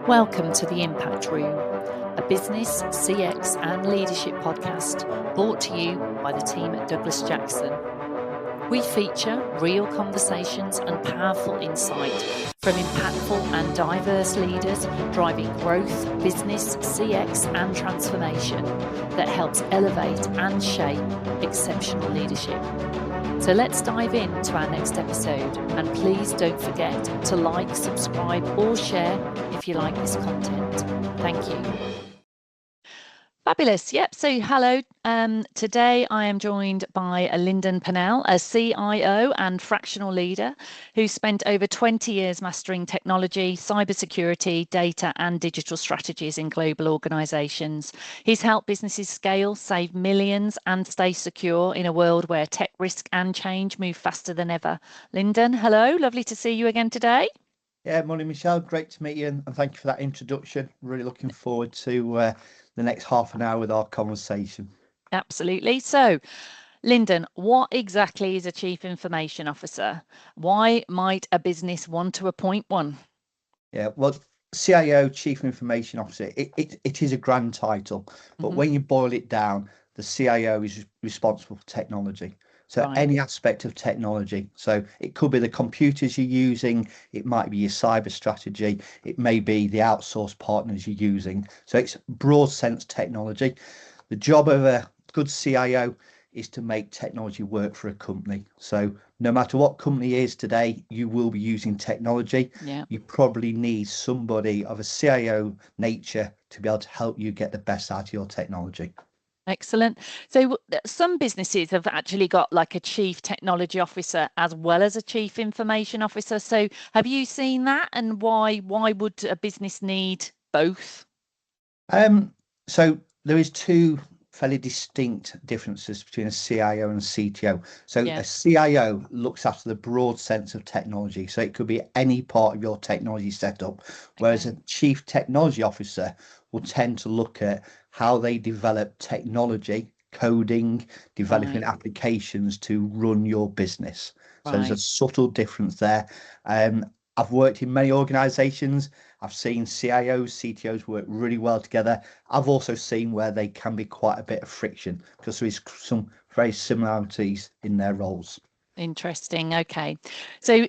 Welcome to the Impact Room, a business, CX and leadership podcast brought to you by the team at Douglas Jackson. We feature real conversations and powerful insight from impactful and diverse leaders driving growth, business, CX and transformation that helps elevate and shape exceptional leadership. So let's dive into our next episode, and please don't forget to like, subscribe or share if you like this content. Thank you. Fabulous. Yep. So hello. Today I am joined by Lyndon Purnell, a CIO and fractional leader who spent over 20 years mastering technology, cybersecurity, data and digital strategies in global organisations. He's helped businesses scale, save millions and stay secure in a world where tech risk and change move faster than ever. Lyndon, hello. Lovely to see you again today. Yeah, morning, Michelle. Great to meet you, and thank you for that introduction. Really looking forward to the next half an hour with our conversation. Absolutely. So, Lyndon, what exactly is a Chief Information Officer? Why might a business want to appoint one? Yeah, well, CIO, Chief Information Officer, it is a grand title, but when you boil it down, the CIO is responsible for technology. So any aspect of technology. So it could be the computers you're using, it might be your cyber strategy, it may be the outsourced partners you're using. So it's broad sense technology. The job of a good CIO is to make technology work for a company. So no matter what company is today, you will be using technology. Yeah. You probably need somebody of a CIO nature to be able to help you get the best out of your technology. Excellent. So some businesses have actually got like a chief technology officer as well as a chief information officer. So have you seen that, and why would a business need both? So there is two fairly distinct differences between a CIO and a CTO. So a CIO looks after the broad sense of technology. So it could be any part of your technology setup, whereas a chief technology officer will tend to look at how they develop technology, coding, developing applications to run your business. So there's a subtle difference there. I've worked in many organizations. I've seen CIOs, CTOs work really well together. I've also seen where they can be quite a bit of friction because there is some very similarities in their roles. Interesting. Okay. So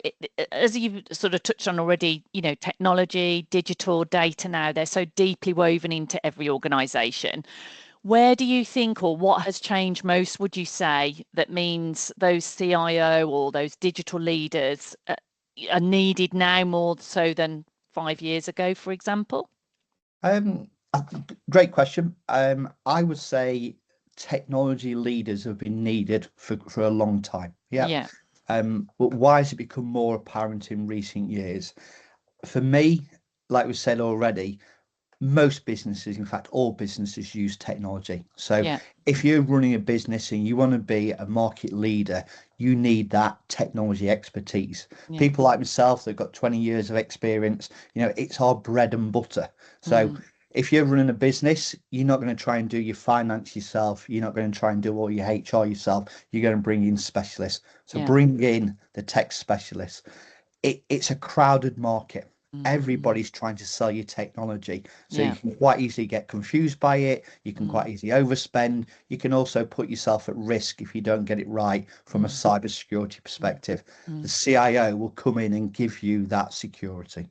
as you've sort of touched on already, you know, technology, digital data now, they're so deeply woven into every organization. Where do you think, or what has changed most, would you say, that means those CIO or those digital leaders are needed now more so than 5 years ago, for example? Great question. I would say technology leaders have been needed for a long time. Yeah. But why has it become more apparent in recent years? For me, like we said already, most businesses, in fact, all businesses use technology. So if you're running a business and you want to be a market leader, you need that technology expertise. People like myself that got 20 years of experience, you know, it's our bread and butter. So if you're running a business, you're not going to try and do your finance yourself. You're not going to try and do all your HR yourself. You're going to bring in specialists. So bring in the tech specialists. It's a crowded market. Everybody's trying to sell you technology. So you can quite easily get confused by it. You can quite easily overspend. You can also put yourself at risk if you don't get it right from a cybersecurity perspective. The CIO will come in and give you that security.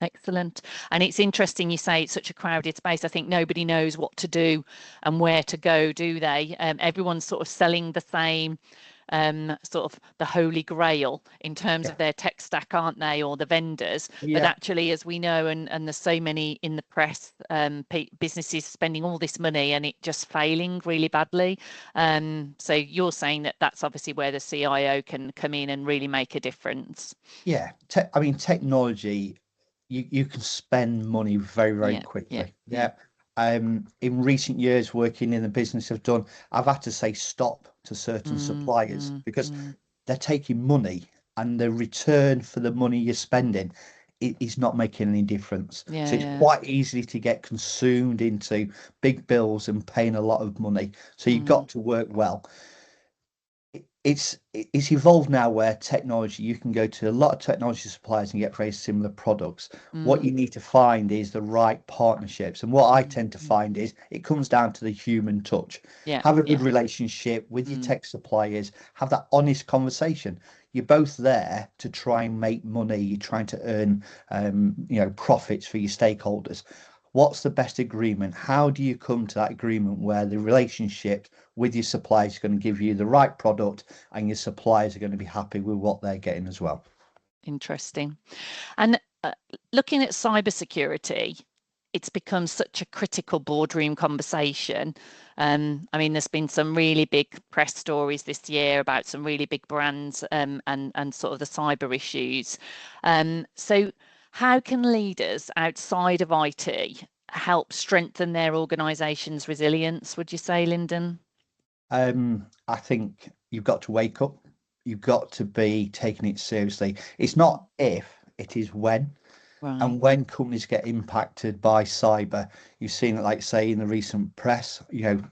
Excellent. And it's interesting you say it's such a crowded space. I think nobody knows what to do and where to go, do they? Everyone's sort of selling the same sort of the holy grail in terms of their tech stack, aren't they, or the vendors? But actually, as we know, and there's so many in the press, businesses spending all this money and it just failing really badly. So you're saying that that's obviously where the CIO can come in and really make a difference. Yeah, I mean, technology, you can spend money very, very quickly. In recent years, working in the business I've had to say stop to certain suppliers because they're taking money and the return for the money you're spending is not making any difference. So it's quite easy to get consumed into big bills and paying a lot of money. So you've got to work well. it's evolved now where technology, you can go to a lot of technology suppliers and get very similar products. What you need to find is the right partnerships. And what I tend to find is it comes down to the human touch. Yeah. Have a good relationship with your tech suppliers, have that honest conversation. You're both there to try and make money, you're trying to earn profits for your stakeholders. What's the best agreement? How do you come to that agreement where the relationship with your suppliers is going to give you the right product and your suppliers are going to be happy with what they're getting as well? Interesting. And looking at cybersecurity, it's become such a critical boardroom conversation. I mean, there's been some really big press stories this year about some really big brands and sort of the cyber issues. So how can leaders outside of IT help strengthen their organisation's resilience, would you say, Lyndon? I think you've got to wake up. You've got to be taking it seriously. It's not if, it is when. Right. And when companies get impacted by cyber, you've seen it, like say in the recent press,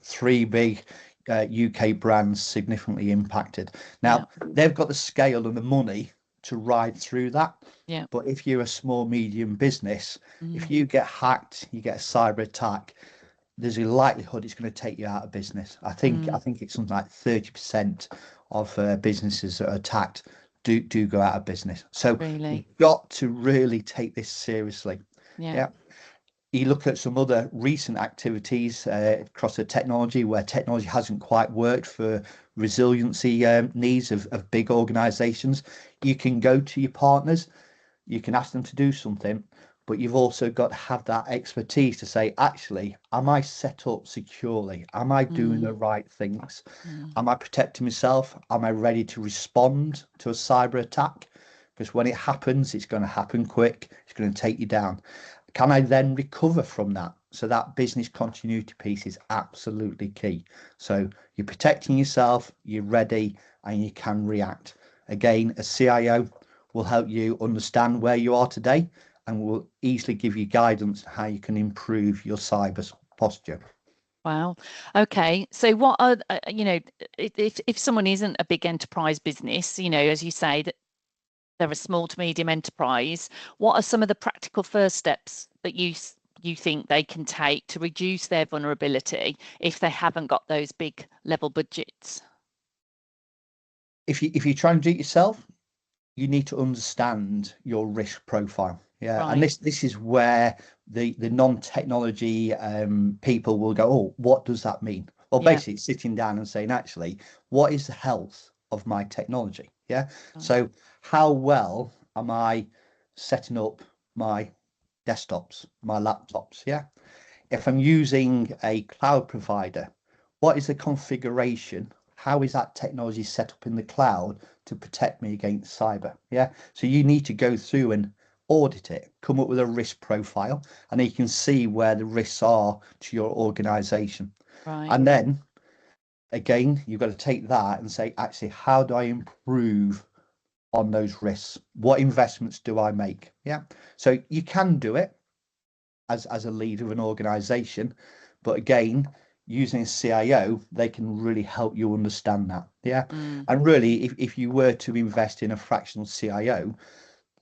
3 big UK brands significantly impacted. Now, they've got the scale and the money to ride through that. Yeah. But if you're a small, medium business, if you get hacked, you get a cyber attack, there's a likelihood it's going to take you out of business. I think it's something like 30% of businesses that are attacked do go out of business. So Really? you've got to really take this seriously. Yeah. You look at some other recent activities across the technology where technology hasn't quite worked for resiliency needs of big organizations. You can go to your partners, you can ask them to do something, but you've also got to have that expertise to say, actually, am I set up securely? Am I doing the right things? Am I protecting myself? Am I ready to respond to a cyber attack? Because when it happens, it's going to happen quick. It's going to take you down. Can I then recover from that? So that business continuity piece is absolutely key. So you're protecting yourself, you're ready, and you can react. Again, a CIO will help you understand where you are today and will easily give you guidance on how you can improve your cyber posture. Wow. Okay. So what are, if someone isn't a big enterprise business, as you say, that they're a small to medium enterprise, what are some of the practical first steps that you think they can take to reduce their vulnerability if they haven't got those big level budgets? If you're trying to do it yourself, you need to understand your risk profile. Yeah. Right. And this is where the non-technology people will go, oh, what does that mean? Well, basically sitting down and saying, actually, what is the health of my technology? Yeah. So how well am I setting up my desktops, my laptops? Yeah. If I'm using a cloud provider, what is the configuration? How is that technology set up in the cloud to protect me against cyber? Yeah. So you need to go through and audit it, come up with a risk profile, and you can see where the risks are to your organization. Right. And then again, you've got to take that and say, actually, how do I improve on those risks? What investments do I make? Yeah. So you can do it as a leader of an organization, but again, using a CIO, they can really help you understand that. Yeah. And really, if you were to invest in a fractional CIO,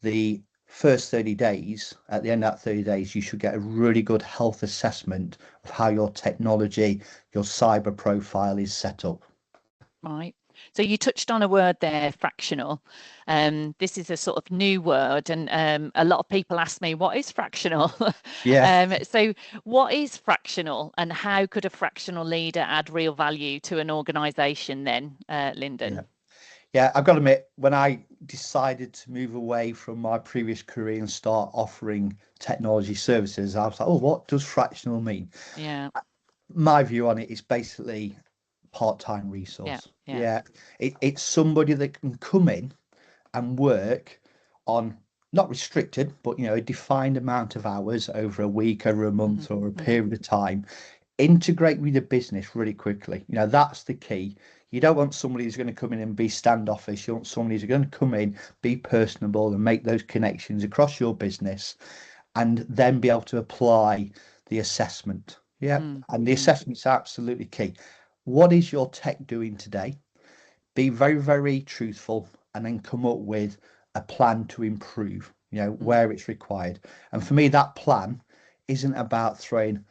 the first 30 days, at the end of that 30 days, you should get a really good health assessment of how your technology, your cyber profile is set up. Right. So you touched on a word there, fractional. This is a sort of new word, and a lot of people ask me, what is fractional? Yeah. So what is fractional, and how could a fractional leader add real value to an organization then, Lyndon? Yeah, I've got to admit, when I decided to move away from my previous career and start offering technology services, I was like, oh, what does fractional mean? Yeah. My view on it is basically part-time resource. Yeah. It's somebody that can come in and work on, not restricted, but a defined amount of hours over a week, over a month, or a period of time, integrate with the business really quickly. That's the key. You don't want somebody who's going to come in and be standoffish. You want somebody who's going to come in, be personable, and make those connections across your business, and then be able to apply the assessment. Yeah. And the assessment's absolutely key. What is your tech doing today? be very, very truthful, and then come up with a plan to improve, where it's required. And for me, that plan isn't about throwing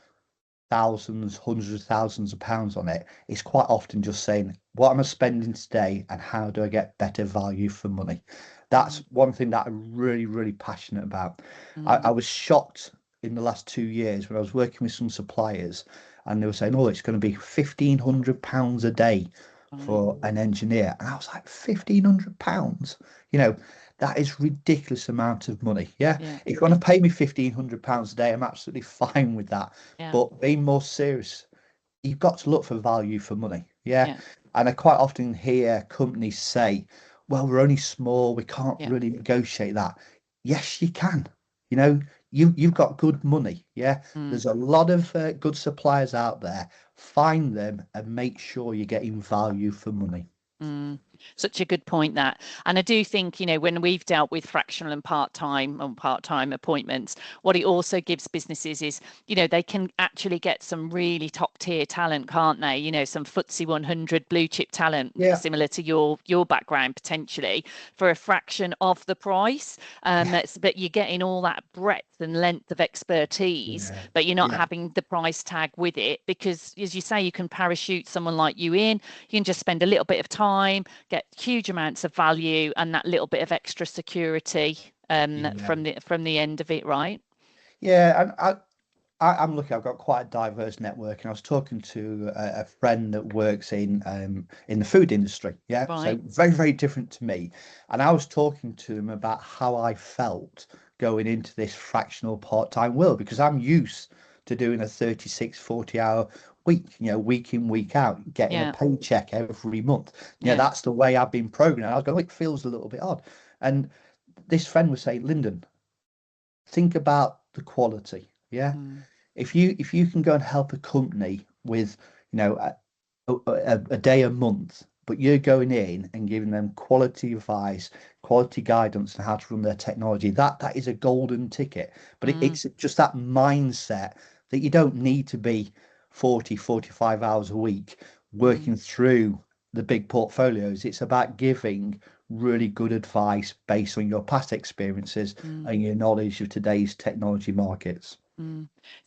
thousands, hundreds of thousands of pounds on it. It's quite often just saying, what am I spending today and how do I get better value for money? That's one thing that I'm really, really passionate about. I was shocked in the last 2 years when I was working with some suppliers and they were saying, oh, it's going to be £1,500 a day for an engineer. And I was like, £1,500? That is ridiculous amount of money. Yeah. If you want to pay me £1,500 a day, I'm absolutely fine with that. But being more serious, you've got to look for value for money. Yeah. And I quite often hear companies say, well, we're only small, we can't really negotiate that. Yes, you can. You've got good money. Yeah. There's a lot of good suppliers out there. Find them and make sure you're getting value for money. Such a good point, that. And I do think, when we've dealt with fractional and part-time appointments, what it also gives businesses is, they can actually get some really top tier talent, can't they? Some FTSE 100 blue chip talent, similar to your background potentially, for a fraction of the price. But you're getting all that breadth and length of expertise, but you're not having the price tag with it, because as you say, you can parachute someone like you in, you can just spend a little bit of time, get huge amounts of value and that little bit of extra security from the end of it, right? Yeah, and I'm lucky. I've got quite a diverse network, and I was talking to a friend that works in the food industry. Yeah, so very, very different to me. And I was talking to him about how I felt going into this fractional part-time world, because I'm used to doing a 36, 40-hour week, week in, week out, getting a paycheck every month. That's the way I've been programmed. I was going, it feels a little bit odd. And this friend was saying, Lyndon, think about the quality. Yeah. If you can go and help a company with, a day a month, but you're going in and giving them quality advice, quality guidance on how to run their technology, that is a golden ticket. But it's just that mindset that you don't need to be 40, 45 hours a week working through the big portfolios. It's about giving really good advice based on your past experiences and your knowledge of today's technology markets.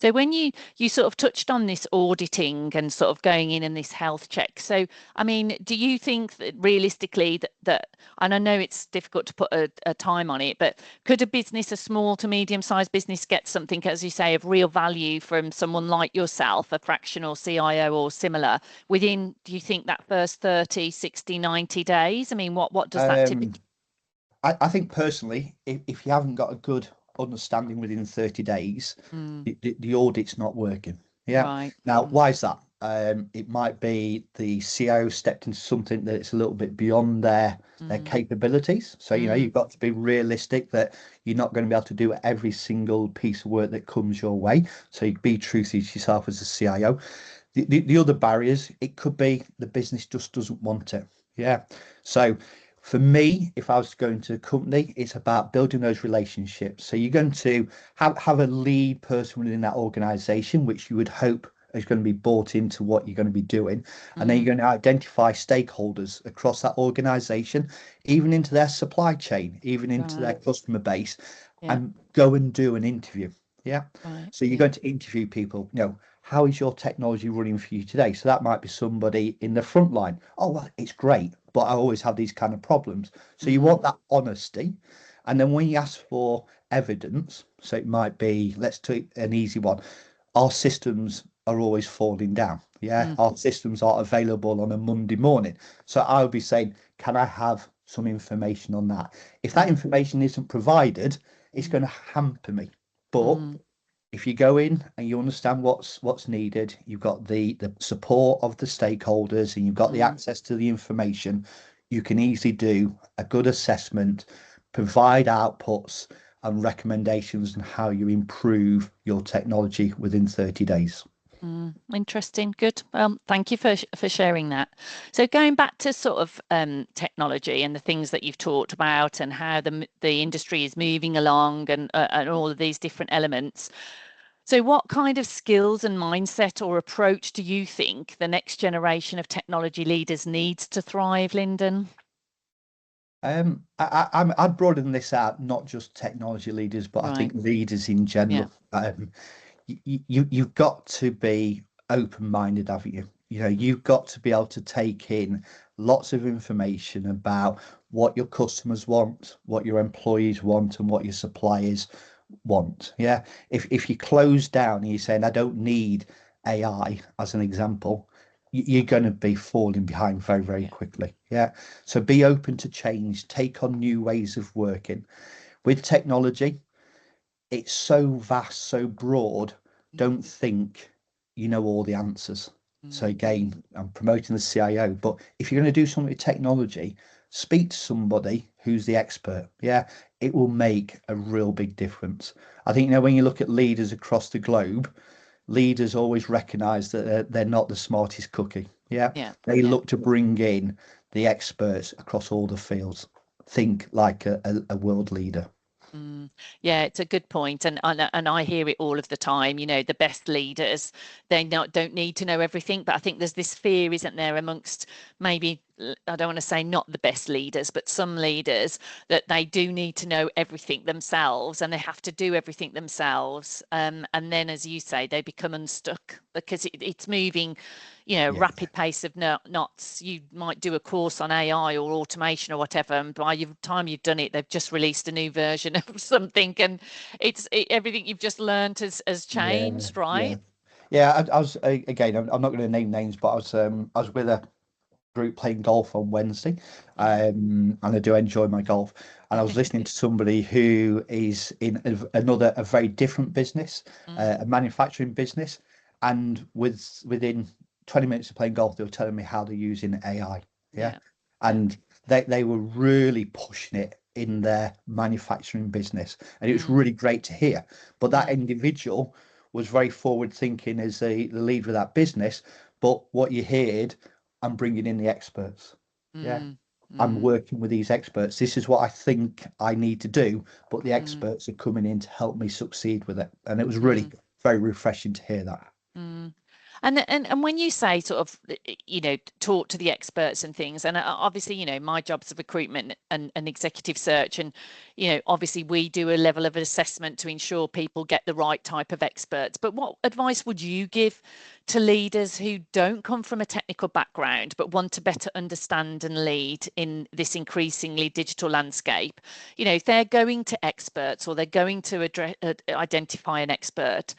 So when you sort of touched on this auditing and sort of going in and this health check, so I mean, do you think that realistically that and I know it's difficult to put a time on it, but could a small to medium-sized business, get something, as you say, of real value from someone like yourself, a fractional CIO or similar, within, do you think, that first 30, 60, 90 days? I mean, what does that typically? I think personally, if you haven't got a good understanding within 30 days, the audit's not working. Yeah. Right. Now, why is that? It might be the CIO stepped into something that it's a little bit beyond their capabilities. So, you've got to be realistic that you're not going to be able to do every single piece of work that comes your way. So you be true to yourself as a CIO. The other barriers, it could be the business just doesn't want it. Yeah. So for me, if I was to go into a company, it's about building those relationships. So you're going to have a lead person within that organization, which you would hope is going to be bought into what you're going to be doing. And then you're going to identify stakeholders across that organization, even into their supply chain, even into their customer base, and go and do an interview. Yeah. So you're going to interview people, how is your technology running for you today? So that might be somebody in the front line. Oh, well, it's great, but I always have these kind of problems. So you want that honesty. And then when you ask for evidence, so it might be, let's take an easy one. Our systems are always falling down. Yeah. Our systems are available on a Monday morning. So I would be saying, can I have some information on that? If that information isn't provided, it's going to hamper me. But if you go in and you understand what's needed, you've got the support of the stakeholders and you've got the access to the information, you can easily do a good assessment, provide outputs and recommendations on how you improve your technology within 30 days. Interesting. Good. Thank you for sharing that. So going back to sort of technology and the things that you've talked about and how the industry is moving along and all of these different elements, So what kind of skills and mindset or approach do you think the next generation of technology leaders needs to thrive, Lyndon? I'd broaden this out, not just technology leaders, but I think leaders in general. You've got to be open-minded, haven't you? You've got to be able to take in lots of information about what your customers want, what your employees want, and what your suppliers want. Yeah. If you close down and you're saying, I don't need AI, as an example, you're going to be falling behind very, very quickly. Yeah. So be open to change, take on new ways of working. With technology, it's so vast, so broad. Don't think you know all the answers. So again, I'm promoting the CIO, but if you're going to do something with technology, speak to somebody who's the expert. Yeah, it will make a real big difference. I think, when you look at leaders across the globe, leaders always recognize that they're not the smartest cookie. Yeah, they look to bring in the experts across all the fields. Think like a world leader. Yeah, it's a good point, and I hear it all of the time. The best leaders, they don't need to know everything, but I think there's this fear, isn't there, amongst maybe, I don't want to say not the best leaders, but some leaders, that they do need to know everything themselves and they have to do everything themselves. And then, as you say, they become unstuck because it's moving, rapid pace of knots. You might do a course on AI or automation or whatever, and by the time you've done it, they've just released a new version of something, and everything you've just learned has changed, right? I was, again, I'm not going to name names, but I was with a group playing golf on Wednesday, and I do enjoy my golf. And I was listening to somebody who is in a very different business, a manufacturing business, and within 20 minutes of playing golf, they were telling me how they're using AI. And they were really pushing it in their manufacturing business, and it was really great to hear. But that individual was very forward thinking as the leader of that business. But what you heard, I'm bringing in the experts. I'm working with these experts. This is what I think I need to do, but the experts are coming in to help me succeed with it. And it was really very refreshing to hear that. And when you say sort of, talk to the experts and things, and obviously, my job's recruitment and executive search, and, obviously we do a level of assessment to ensure people get the right type of experts. But what advice would you give to leaders who don't come from a technical background, but want to better understand and lead in this increasingly digital landscape? If they're going to experts or they're going to identify an expert,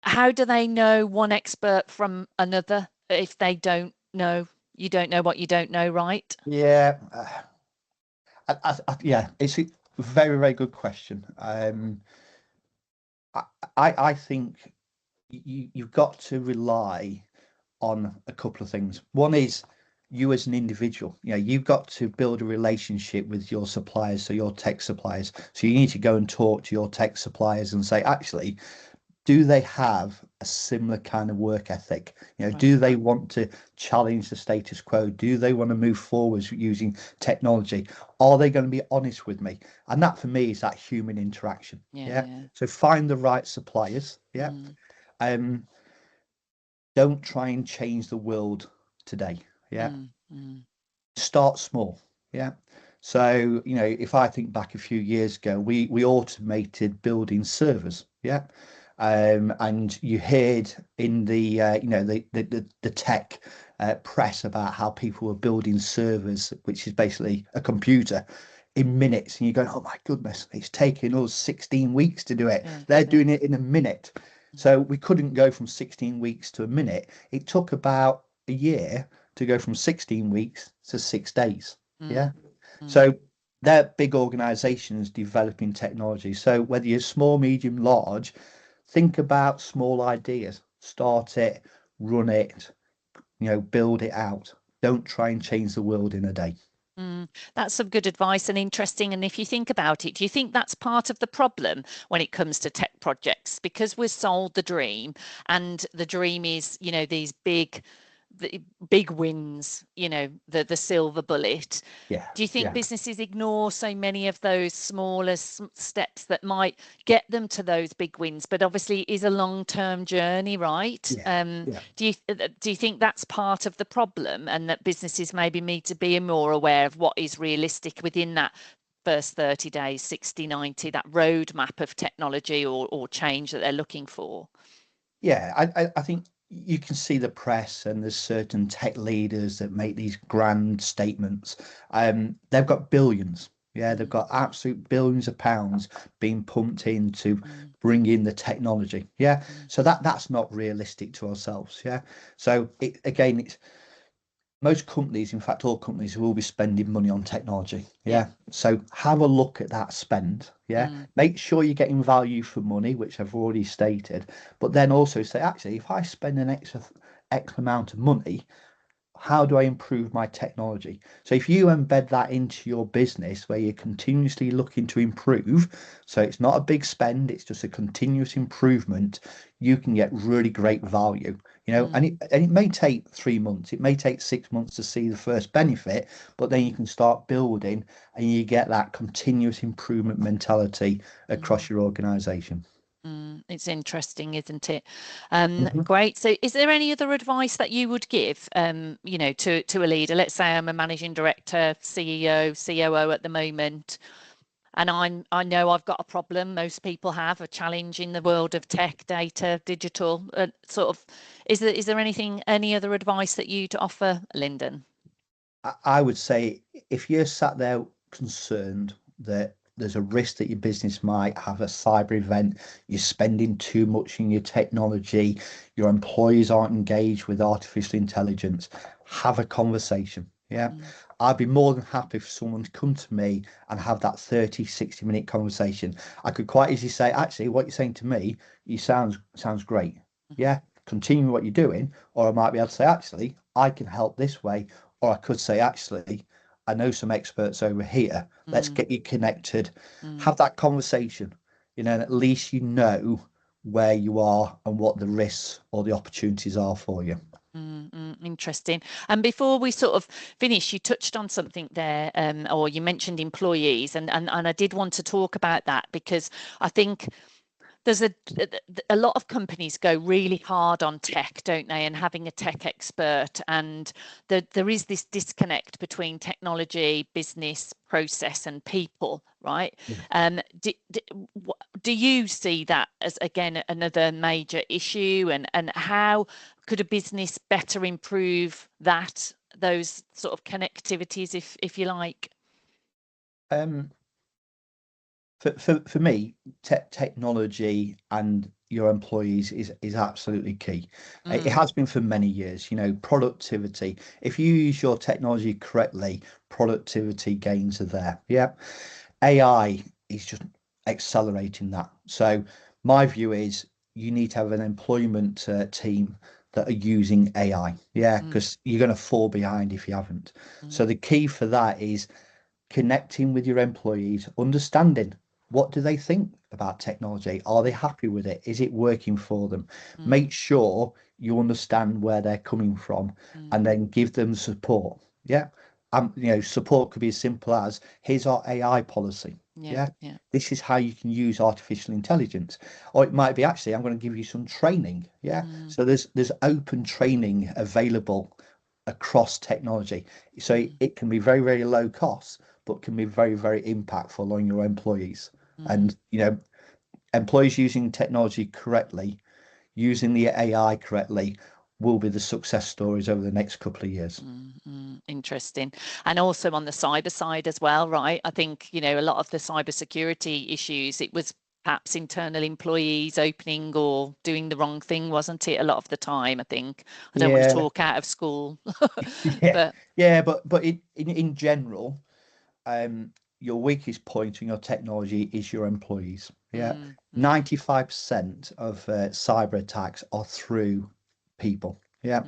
how do they know one expert from another if they don't know? You don't know what you don't know, right? Yeah, it's a very, very good question. I think you've got to rely on a couple of things. One is you as an individual. You've got to build a relationship with your suppliers, so your tech suppliers. So you need to go and talk to your tech suppliers and say, actually, do they have a similar kind of work ethic? Do they want to challenge the status quo? Do they want to move forwards using technology? Are they going to be honest with me? And that for me is that human interaction. So find the right suppliers. Don't try and change the world today. Start small. So if I think back a few years ago, we automated building servers. And you heard in the the tech press about how people were building servers, which is basically a computer, in minutes, and you're going, oh my goodness, it's taking us 16 weeks to do it. They're doing it in a minute. So we couldn't go from 16 weeks to a minute. It took about a year to go from 16 weeks to 6 days. So they're big organizations developing technology. So whether you're small, medium, large, think about small ideas, start it, run it, build it out. Don't try and change the world in a day. That's some good advice and interesting. And if you think about it, do you think that's part of the problem when it comes to tech projects? Because we're sold the dream, and the dream is, these big the big wins, the silver bullet. Yeah. Do you think businesses ignore so many of those smaller steps that might get them to those big wins? But obviously it is a long-term journey, right? Do you think that's part of the problem, and that businesses maybe need to be more aware of what is realistic within that first 30 days, 60, 90, that roadmap of technology or change that they're looking for? Yeah, I think you can see the press, and there's certain tech leaders that make these grand statements. They've got billions. Yeah, they've got absolute billions of pounds being pumped in to bring in the technology. Yeah, so that's not realistic to ourselves. Yeah, so it's most companies, in fact, all companies will be spending money on technology. Yeah. So have a look at that spend. Yeah. Make sure you're getting value for money, which I've already stated, but then also say, actually, if I spend an X amount of money, how do I improve my technology? So if you embed that into your business where you're continuously looking to improve, so it's not a big spend, it's just a continuous improvement, you can get really great value, and it may take 3 months, it may take 6 months to see the first benefit, but then you can start building and you get that continuous improvement mentality across your organization. It's interesting, isn't it? Great. So is there any other advice that you would give, to a leader? Let's say I'm a managing director, CEO, COO at the moment, and I know I've got a problem. Most people have a challenge in the world of tech, data, digital, is there any other advice that you'd offer, Lyndon? I would say if you're sat there concerned that there's a risk that your business might have a cyber event, you're spending too much in your technology, your employees aren't engaged with artificial intelligence, have a conversation. Yeah. I'd be more than happy for someone to come to me and have that 30, 60-minute conversation. I could quite easily say, actually, what you're saying to me, sounds great. Yeah. Continue what you're doing. Or I might be able to say, actually, I can help this way. Or I could say, actually, I know some experts over here. Let's get you connected. Have that conversation, and at least you know where you are and what the risks or the opportunities are for you. Interesting. And before we sort of finish, you touched on something there, or you mentioned employees, and I did want to talk about that, because I think there's a lot of companies go really hard on tech, don't they? And having a tech expert, and there is this disconnect between technology, business, process, and people, right? Do you see that as, again, another major issue? And how could a business better improve those sort of connectivities, if you like? Um, for me, technology and your employees is absolutely key. It has been for many years. Productivity. If you use your technology correctly, productivity gains are there. Yeah. AI is just accelerating that. So my view is you need to have an employment team that are using AI. Yeah, because you're going to fall behind if you haven't. So the key for that is connecting with your employees, understanding what do they think about technology? Are they happy with it? Is it working for them? Make sure you understand where they're coming from and then give them support. Yeah. Support could be as simple as, here's our AI policy. Yeah. This is how you can use artificial intelligence. Or it might be, actually, I'm going to give you some training. Yeah. So there's open training available across technology. So it can be very, very low cost, but can be very, very impactful on your employees. And, employees using technology correctly, using the AI correctly, will be the success stories over the next couple of years. Interesting. And also on the cyber side as well, right? I think, a lot of the cyber security issues, it was perhaps internal employees opening or doing the wrong thing, wasn't it? A lot of the time, I think. I don't want to talk out of school. But in general, your weakest point in your technology is your employees. Yeah. 95% of cyber attacks are through people. Yeah.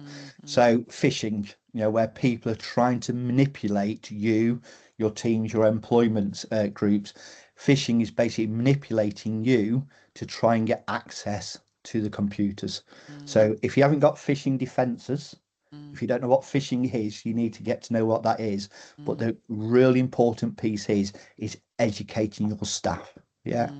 So phishing, where people are trying to manipulate you, your teams, your employment groups. Phishing is basically manipulating you to try and get access to the computers. So if you haven't got phishing defenses, If you don't know what phishing is, you need to get to know what that is. But the really important piece is educating your staff. Yeah.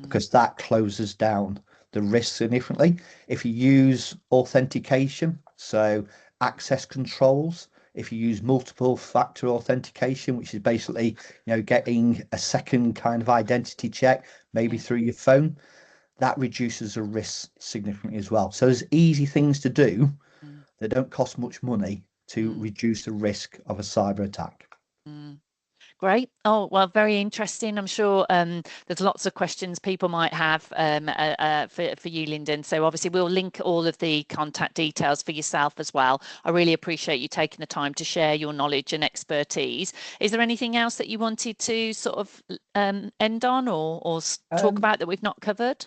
Because that closes down the risk significantly. If you use authentication, so access controls, if you use multiple factor authentication, which is basically, getting a second kind of identity check, maybe through your phone, that reduces the risk significantly as well. So there's easy things to do that don't cost much money to reduce the risk of a cyber attack. Great. Oh, well, very interesting. I'm sure there's lots of questions people might have for you, Lyndon. So obviously we'll link all of the contact details for yourself as well. I really appreciate you taking the time to share your knowledge and expertise. Is there anything else that you wanted to sort of end on or talk about that we've not covered?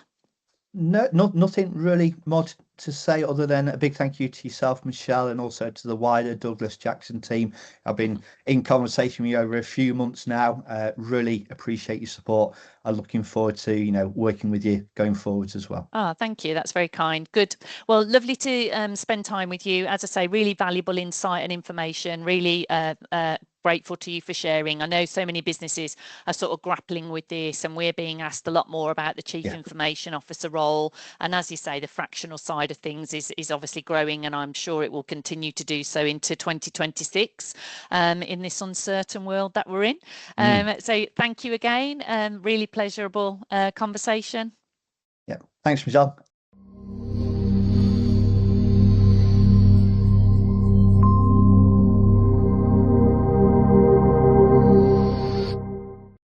No, nothing really more to say other than a big thank you to yourself, Michelle, and also to the wider Douglas Jackson team. I've been in conversation with you over a few months now. Really appreciate your support. I'm looking forward to, working with you going forwards as well. Oh, thank you. That's very kind. Good. Well, lovely to spend time with you. As I say, really valuable insight and information. Really grateful to you for sharing. I know so many businesses are sort of grappling with this, and we're being asked a lot more about the Chief Information Officer role. And as you say, the fractional side of things is obviously growing, and I'm sure it will continue to do so into 2026 in this uncertain world that we're in. So thank you again. Really pleasurable conversation. Yeah, thanks, Michelle.